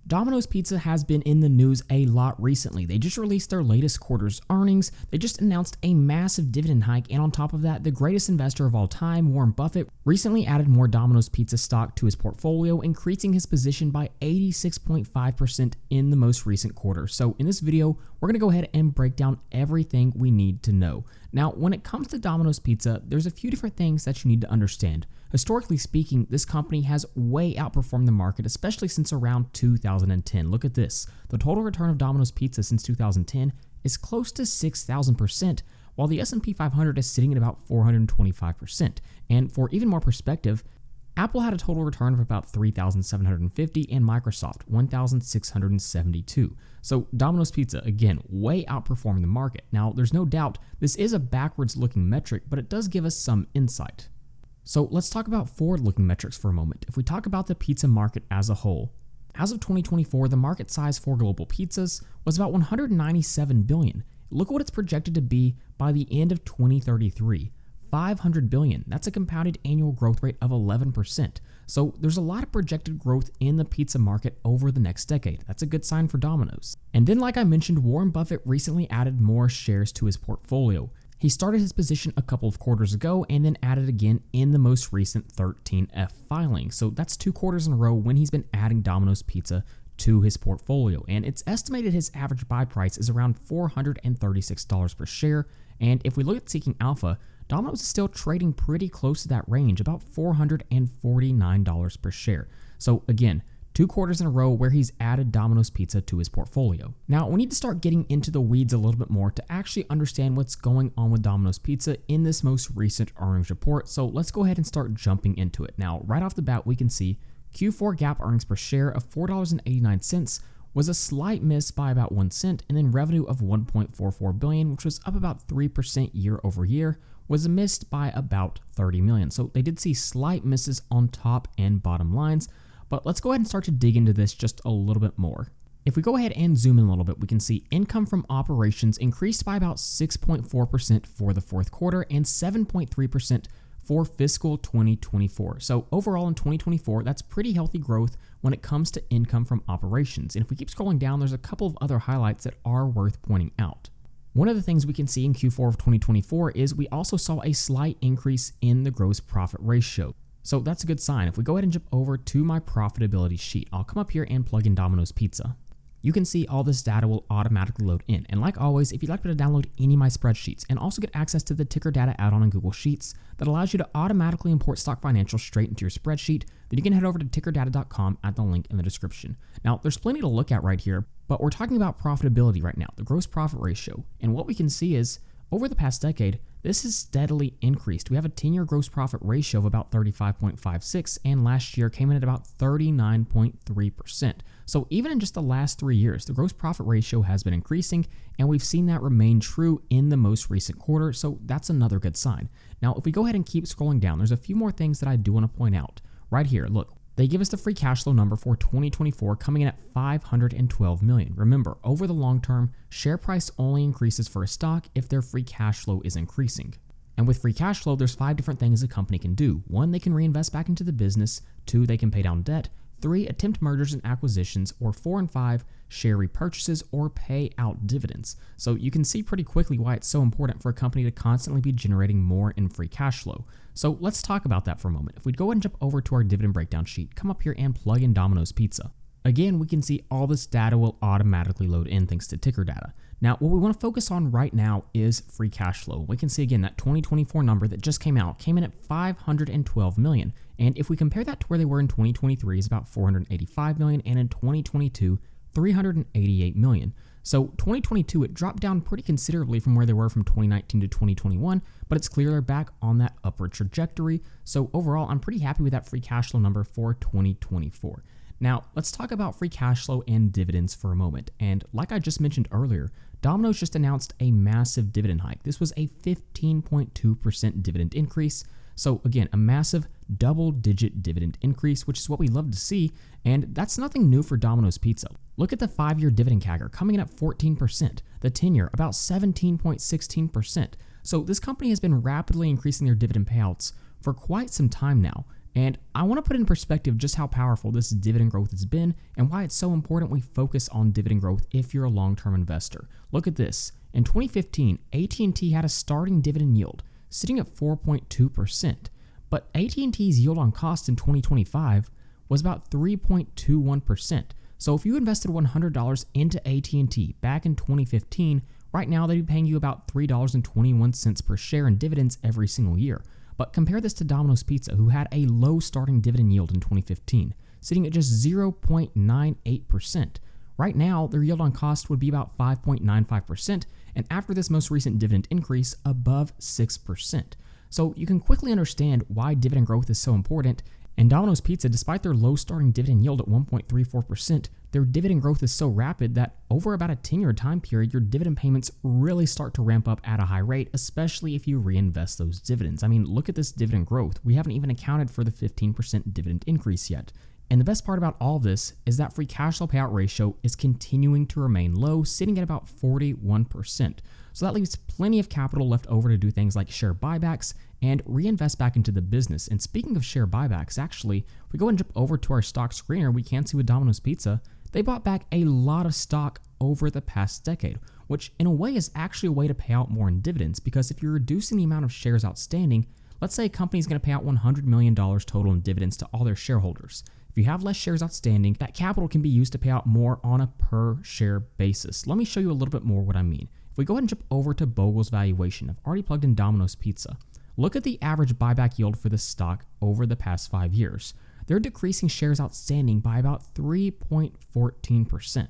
Domino's Pizza has been in the news a lot recently. They just released their latest quarter's earnings. They just announced a massive dividend hike, and on top of that, the greatest investor of all time, Warren Buffett, recently added more Domino's Pizza stock to his portfolio, increasing his position by 86.5% in the most recent quarter. So in this video, we're going to go ahead and break down everything we need to know. Now, when it comes to Domino's Pizza, there's a few different things that you need to understand. Historically speaking, this company has way outperformed the market, especially since around 2010. Look at this. The total return of Domino's Pizza since 2010 is close to 6,000%, while the S&P 500 is sitting at about 425%. And for even more perspective, Apple had a total return of about 3,750 and Microsoft 1,672. So Domino's Pizza, again, way outperforming the market. Now, there's no doubt this is a backwards looking metric, but it does give us some insight. So let's talk about forward-looking metrics for a moment. If we talk about the pizza market as a whole, as of 2024, the market size for global pizzas was about 197 billion. Look what it's projected to be by the end of 2033. 500 billion. That's a compounded annual growth rate of 11%. So there's a lot of projected growth in the pizza market over the next decade. That's a good sign for Domino's. And then, like I mentioned, Warren Buffett recently added more shares to his portfolio. He started his position a couple of quarters ago and then added again in the most recent 13F filing. So that's 2 quarters in a row when he's been adding Domino's Pizza to his portfolio. And it's estimated his average buy price is around $436 per share. And if we look at Seeking Alpha, Domino's is still trading pretty close to that range, about $449 per share. So again, 2 quarters in a row where he's added Domino's Pizza to his portfolio. Now, we need to start getting into the weeds a little bit more to actually understand what's going on with Domino's Pizza in this most recent earnings report. So let's go ahead and start jumping into it. Now, right off the bat, we can see Q4 GAAP earnings per share of $4.89 was a slight miss by about 1 cent, and then revenue of $1.44 billion, which was up about 3% year over year, was missed by about 30 million. So they did see slight misses on top and bottom lines. But let's go ahead and start to dig into this just a little bit more. If we go ahead and zoom in a little bit, we can see income from operations increased by about 6.4% for the fourth quarter and 7.3% for fiscal 2024. So overall in 2024, that's pretty healthy growth when it comes to income from operations. And if we keep scrolling down, there's a couple of other highlights that are worth pointing out. One of the things we can see in Q4 of 2024 is we also saw a slight increase in the gross profit ratio. So that's a good sign. If we go ahead and jump over to my profitability sheet, I'll come up here and plug in Domino's Pizza. You can see all this data will automatically load in. And like always, if you'd like to download any of my spreadsheets and also get access to the Ticker Data add-on in Google Sheets that allows you to automatically import stock financials straight into your spreadsheet, then you can head over to tickerdata.com at the link in the description. Now, there's plenty to look at right here, but we're talking about profitability right now, the gross profit ratio. And what we can see is over the past decade, this has steadily increased. We have a 10-year gross profit ratio of about 35.56, and last year came in at about 39.3%. So even in just the last 3 years, the gross profit ratio has been increasing, and we've seen that remain true in the most recent quarter, so that's another good sign. Now, if we go ahead and keep scrolling down, there's a few more things that I do want to point out. Right here, look. They give us the free cash flow number for 2024 coming in at $512 million. Remember, over the long term, share price only increases for a stock if their free cash flow is increasing. And with free cash flow, there's 5 different things a company can do. 1, they can reinvest back into the business. 2, they can pay down debt. 3, attempt mergers and acquisitions, or 4 and 5, share repurchases or pay out dividends. So you can see pretty quickly why it's so important for a company to constantly be generating more in free cash flow. So let's talk about that for a moment. If we go ahead and jump over to our dividend breakdown sheet, come up here and plug in Domino's Pizza. Again, we can see all this data will automatically load in thanks to Ticker Data. Now, what we want to focus on right now is free cash flow. We can see again that 2024 number that just came in at $512 million. And if we compare that to where they were in 2023, is about $485 million, and in 2022, $388 million. So 2022, it dropped down pretty considerably from where they were from 2019 to 2021, but it's clear they're back on that upward trajectory. So overall, I'm pretty happy with that free cash flow number for 2024. Now, let's talk about free cash flow and dividends for a moment. And like I just mentioned earlier, Domino's just announced a massive dividend hike. This was a 15.2% dividend increase. So again, a massive double-digit dividend increase, which is what we love to see, and that's nothing new for Domino's Pizza. Look at the 5-year dividend CAGR coming in at 14%, the 10-year about 17.16%. So this company has been rapidly increasing their dividend payouts for quite some time now. And I want to put in perspective just how powerful this dividend growth has been and why it's so important we focus on dividend growth if you're a long-term investor. Look at this. In 2015, AT&T had a starting dividend yield sitting at 4.2%, but AT&T's yield on cost in 2025 was about 3.21%. So if you invested $100 into AT&T back in 2015, right now they'd be paying you about $3.21 per share in dividends every single year. But compare this to Domino's Pizza, who had a low starting dividend yield in 2015, sitting at just 0.98%. Right now, their yield on cost would be about 5.95%, and after this most recent dividend increase, above 6%. So you can quickly understand why dividend growth is so important. And Domino's Pizza, despite their low starting dividend yield at 1.34%, their dividend growth is so rapid that over about a 10-year time period, your dividend payments really start to ramp up at a high rate, especially if you reinvest those dividends. I mean, look at this dividend growth. We haven't even accounted for the 15% dividend increase yet. And the best part about all of this is that free cash flow payout ratio is continuing to remain low, sitting at about 41%. So that leaves plenty of capital left over to do things like share buybacks and reinvest back into the business. And speaking of share buybacks, actually, if we go and jump over to our stock screener, we can see with Domino's Pizza, they bought back a lot of stock over the past decade, which in a way is actually a way to pay out more in dividends, because if you're reducing the amount of shares outstanding, let's say a company is going to pay out $100 million total in dividends to all their shareholders. If you have less shares outstanding, that capital can be used to pay out more on a per share basis. Let me show you a little bit more what I mean. If we go ahead and jump over to Bogle's valuation, I've already plugged in Domino's Pizza. Look at the average buyback yield for the stock over the past 5 years. They're decreasing shares outstanding by about 3.14%.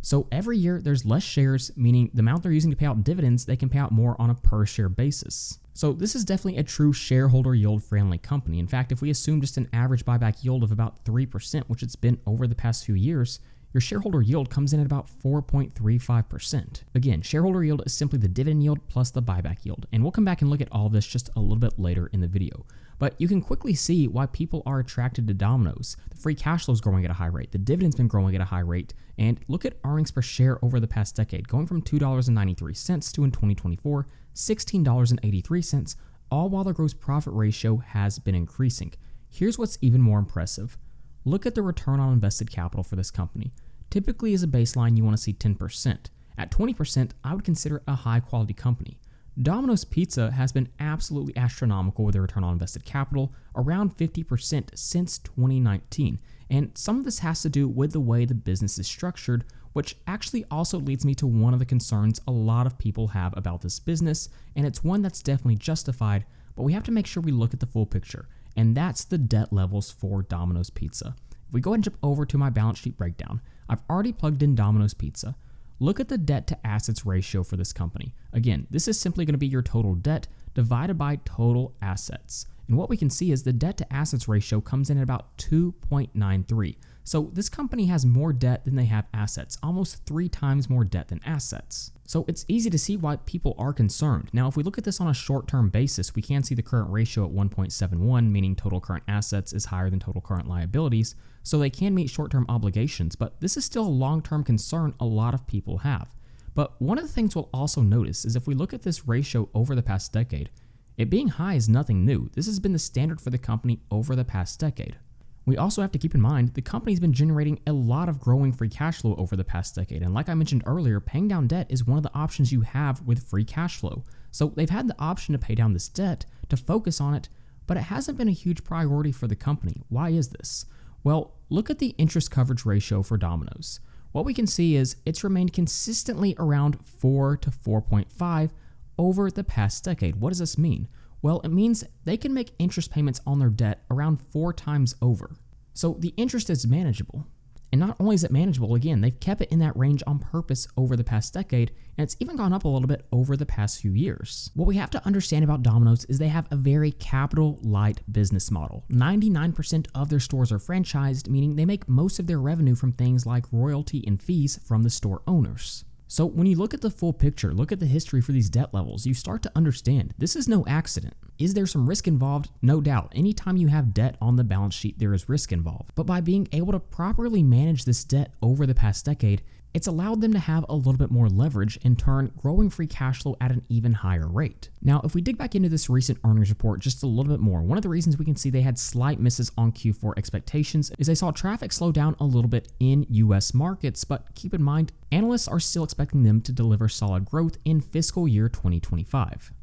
So every year there's less shares, meaning the amount they're using to pay out dividends, they can pay out more on a per share basis. So this is definitely a true shareholder yield friendly company. In fact, if we assume just an average buyback yield of about 3%, which it's been over the past few years, your shareholder yield comes in at about 4.35%. Again, shareholder yield is simply the dividend yield plus the buyback yield. And we'll come back and look at all of this just a little bit later in the video. But you can quickly see why people are attracted to Domino's. The free cash flow is growing at a high rate. The dividend's been growing at a high rate. And look at earnings per share over the past decade, going from $2.93 to in 2024, $16.83, all while the gross profit ratio has been increasing. Here's what's even more impressive. Look at the return on invested capital for this company. Typically, as a baseline, you want to see 10%. At 20%, I would consider it a high quality company. Domino's Pizza has been absolutely astronomical with their return on invested capital, around 50% since 2019. And some of this has to do with the way the business is structured, which actually also leads me to one of the concerns a lot of people have about this business, and it's one that's definitely justified, but we have to make sure we look at the full picture, and that's the debt levels for Domino's Pizza. If we go ahead and jump over to my balance sheet breakdown, I've already plugged in Domino's Pizza. Look at the debt to assets ratio for this company. Again, this is simply going to be your total debt divided by total assets. And what we can see is the debt to assets ratio comes in at about 2.93. So this company has more debt than they have assets, almost 3 times more debt than assets. So it's easy to see why people are concerned. Now, if we look at this on a short-term basis, we can see the current ratio at 1.71, meaning total current assets is higher than total current liabilities, so they can meet short-term obligations, but this is still a long-term concern a lot of people have. But one of the things we'll also notice is if we look at this ratio over the past decade, it being high is nothing new. This has been the standard for the company over the past decade. We also have to keep in mind the company's been generating a lot of growing free cash flow over the past decade, and like I mentioned earlier, paying down debt is one of the options you have with free cash flow. So they've had the option to pay down this debt, to focus on it, but it hasn't been a huge priority for the company. Why is this? Well, look at the interest coverage ratio for Domino's. What we can see is it's remained consistently around 4 to 4.5 over the past decade. What does this mean? Well, it means they can make interest payments on their debt around 4 times over. So the interest is manageable. And not only is it manageable, again, they've kept it in that range on purpose over the past decade, and it's even gone up a little bit over the past few years. What we have to understand about Domino's is they have a very capital-light business model. 99% of their stores are franchised, meaning they make most of their revenue from things like royalty and fees from the store owners. So when you look at the full picture, look at the history for these debt levels, you start to understand this is no accident. Is there some risk involved? No doubt. Anytime you have debt on the balance sheet, there is risk involved. But by being able to properly manage this debt over the past decade, it's allowed them to have a little bit more leverage, in turn growing free cash flow at an even higher rate. Now, if we dig back into this recent earnings report just a little bit more, one of the reasons we can see they had slight misses on Q4 expectations is they saw traffic slow down a little bit in US markets, but keep in mind, analysts are still expecting them to deliver solid growth in fiscal year 2025.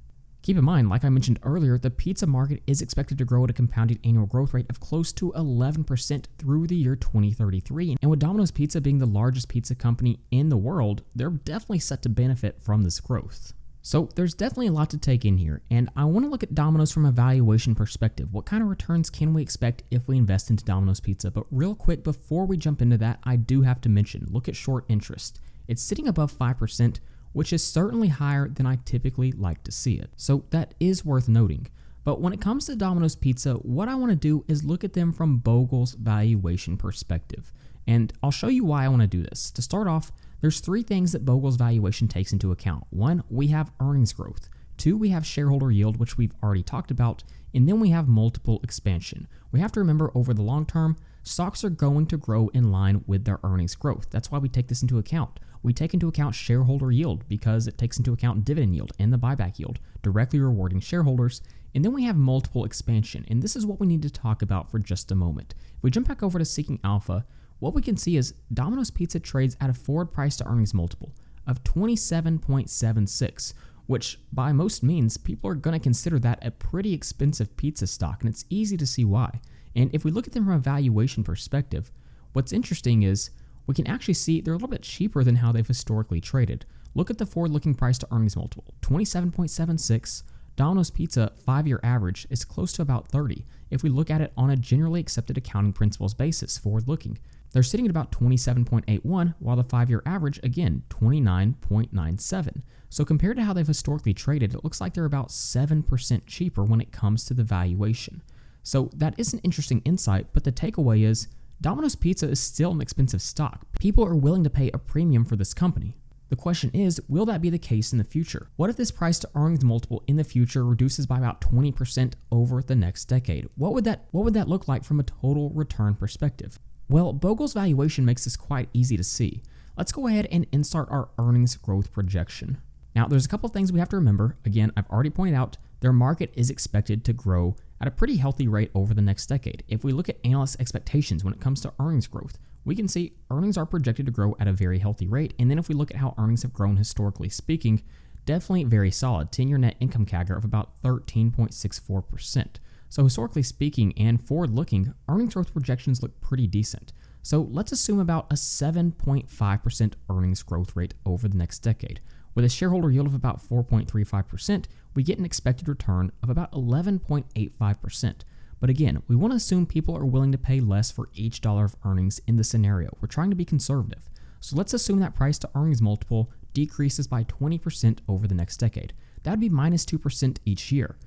Keep in mind, like I mentioned earlier, the pizza market is expected to grow at a compounded annual growth rate of close to 11% through the year 2033. And with Domino's Pizza being the largest pizza company in the world, they're definitely set to benefit from this growth. So there's definitely a lot to take in here, and I want to look at Domino's from a valuation perspective. What kind of returns can we expect if we invest into Domino's Pizza? But real quick, before we jump into that, I do have to mention, look at short interest. It's sitting above 5%, which is certainly higher than I typically like to see it. So that is worth noting. But when it comes to Domino's Pizza, what I want to do is look at them from Bogle's valuation perspective. And I'll show you why I want to do this. To start off, there's three things that Bogle's valuation takes into account. One, we have earnings growth. Two, we have shareholder yield, which we've already talked about. And then we have multiple expansion. We have to remember, over the long term, stocks are going to grow in line with their earnings growth. That's why we take this into account. We take into account shareholder yield because it takes into account dividend yield and the buyback yield, directly rewarding shareholders. And then we have multiple expansion, and this is what we need to talk about for just a moment. If we jump back over to Seeking Alpha, what we can see is Domino's Pizza trades at a forward price to earnings multiple of 27.76, which by most means, people are going to consider that a pretty expensive pizza stock, and it's easy to see why. And if we look at them from a valuation perspective, what's interesting is we can actually see they're a little bit cheaper than how they've historically traded. Look at the forward-looking price to earnings multiple, 27.76. Domino's Pizza 5-year average is close to about 30. If we look at it on a generally accepted accounting principles basis, forward-looking, they're sitting at about 27.81, while the 5-year average, again, 29.97. So compared to how they've historically traded, it looks like they're about 7% cheaper when it comes to the valuation. So that is an interesting insight, but the takeaway is Domino's Pizza is still an expensive stock. People are willing to pay a premium for this company. The question is, will that be the case in the future? What if this price to earnings multiple in the future reduces by about 20% over the next decade? What would that look like from a total return perspective? Well, Bogle's valuation makes this quite easy to see. Let's go ahead and insert our earnings growth projection. Now, there's a couple of things we have to remember. Again, I've already pointed out their market is expected to grow at a pretty healthy rate over the next decade. If we look at analyst expectations when it comes to earnings growth, we can see earnings are projected to grow at a very healthy rate. And then if we look at how earnings have grown historically speaking, definitely very solid. 10-year net income CAGR of about 13.64%. So historically speaking and forward-looking, earnings growth projections look pretty decent. So let's assume about a 7.5% earnings growth rate over the next decade. With a shareholder yield of about 4.35%, we get an expected return of about 11.85%. But again, we want to assume people are willing to pay less for each dollar of earnings in the scenario. We're trying to be conservative. So let's assume that price to earnings multiple decreases by 20% over the next decade. That would be minus 2% each year.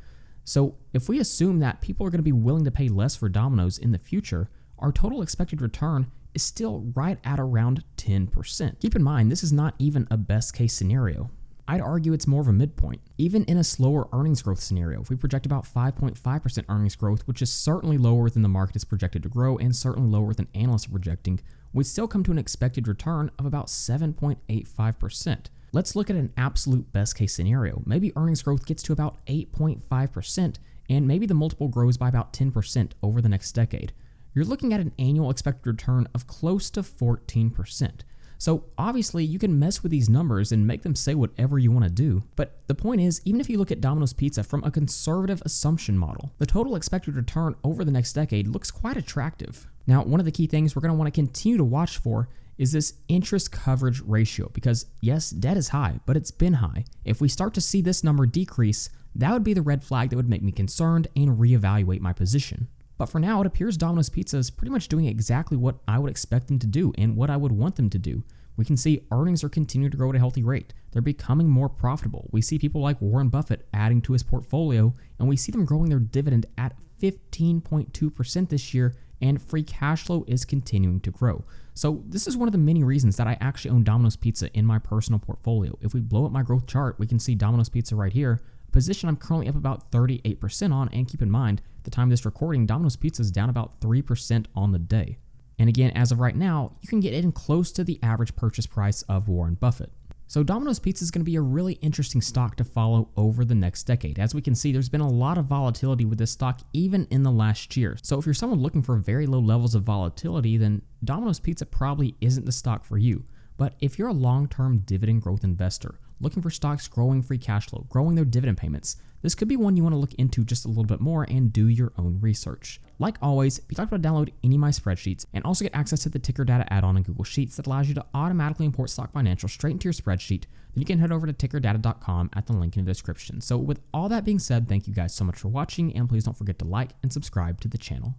So if we assume that people are going to be willing to pay less for Domino's in the future, our total expected return is still right at around 10%. Keep in mind, this is not even a best case scenario. I'd argue it's more of a midpoint. Even in a slower earnings growth scenario, if we project about 5.5% earnings growth, which is certainly lower than the market is projected to grow and certainly lower than analysts are projecting, we'd still come to an expected return of about 7.85%. Let's look at an absolute best case scenario. Maybe earnings growth gets to about 8.5% and maybe the multiple grows by about 10% over the next decade. You're looking at an annual expected return of close to 14%. So obviously you can mess with these numbers and make them say whatever you want to do. But the point is, even if you look at Domino's Pizza from a conservative assumption model, the total expected return over the next decade looks quite attractive. Now, one of the key things we're going to want to continue to watch for is this interest coverage ratio, because yes, debt is high, but it's been high. If we start to see this number decrease, that would be the red flag that would make me concerned and reevaluate my position. But for now, it appears Domino's Pizza is pretty much doing exactly what I would expect them to do and what I would want them to do. We can see earnings are continuing to grow at a healthy rate. They're becoming more profitable. We see people like Warren Buffett adding to his portfolio, and we see them growing their dividend at 15.2% this year, and free cash flow is continuing to grow. So this is one of the many reasons that I actually own Domino's Pizza in my personal portfolio. If we blow up my growth chart, we can see Domino's Pizza right here. a position I'm currently up about 38% on, and keep in mind, at the time of this recording, Domino's Pizza is down about 3% on the day. And again, as of right now, you can get in close to the average purchase price of Warren Buffett. So Domino's Pizza is going to be a really interesting stock to follow over the next decade. As we can see, there's been a lot of volatility with this stock even in the last year. So if you're someone looking for very low levels of volatility, then Domino's Pizza probably isn't the stock for you. But if you're a long-term dividend growth investor, looking for stocks growing free cash flow, growing their dividend payments, this could be one you want to look into just a little bit more and do your own research. Like always, be talked about download any of my spreadsheets and also get access to the ticker data add-on in Google Sheets that allows you to automatically import stock financials straight into your spreadsheet. Then you can head over to tickerdata.com at the link in the description. So with all that being said, thank you guys so much for watching, and please don't forget to like and subscribe to the channel.